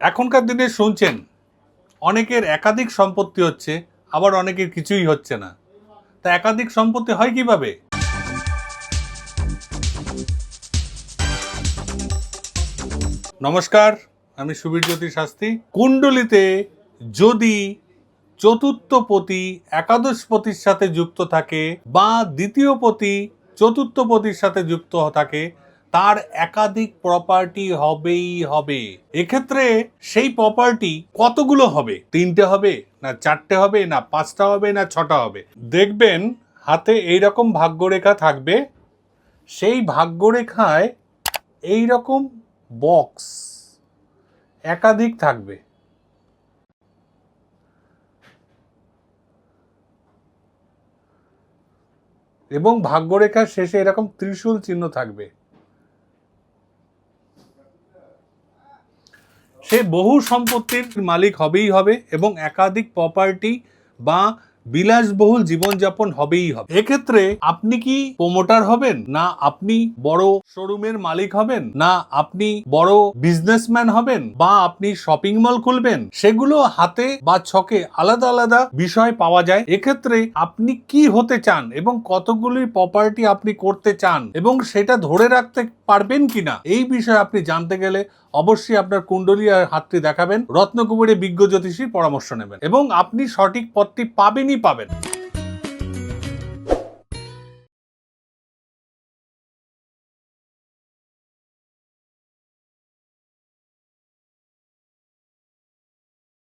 এখনকার দিনে শুনছেন অনেকের একাধিক সম্পত্তি হচ্ছে, আবার অনেকের কিছুই হচ্ছে না। তা একাধিক সম্পত্তি হয় কিভাবে? নমস্কার, আমি সুবীরজ্যোতি শাস্ত্রী। কুণ্ডলিতে যদি চতুর্থ পতি একাদশ পতির সাথে যুক্ত থাকে বা দ্বিতীয় পতি চতুর্থ পতির সাথে যুক্ত থাকে, তার একাধিক প্রপার্টি হবেই হবে। এক্ষেত্রে সেই প্রপার্টি কতগুলো হবে? 3টে হবে, না 4টে হবে, না 5টা হবে, না 6টা হবে? দেখবেন হাতে এইরকম ভাগ্যরেখা থাকবে, সেই ভাগ্যরেখায় এইরকম বক্স একাধিক থাকবে। এবং ভাগ্যরেখার শেষে এরকম ত্রিশূল চিহ্ন থাকবে। সে বহু সম্পত্তির মালিক হবেই হবে এবং একাধিক প্রপার্টি বা বিলাসবহুল জীবনযাপন হবেই হবে। এক্ষেত্রে আপনি কি প্রমোটার হবেন, না আপনি বড় শোরুমের মালিক হবেন, না আপনি বড় বিজনেসম্যান হবেন, বা আপনি শপিং মল খুলবেন, সেগুলো হাতে বা ছকে আলাদা আলাদা বিষয় পাওয়া যায়। এক্ষেত্রে আপনি কি হতে চান এবং কতগুলি প্রপার্টি আপনি করতে চান এবং সেটা ধরে রাখতে পারবেন কিনা, এই বিষয়ে আপনি জানতে গেলে অবশ্যই আপনার কুণ্ডলী আর হাতটি দেখাবেন, রত্নকুমারী বিজ্ঞ জ্যোতিষীর পরামর্শ নেবেন এবং আপনি সঠিক পথটি পাবেনই পাবেন।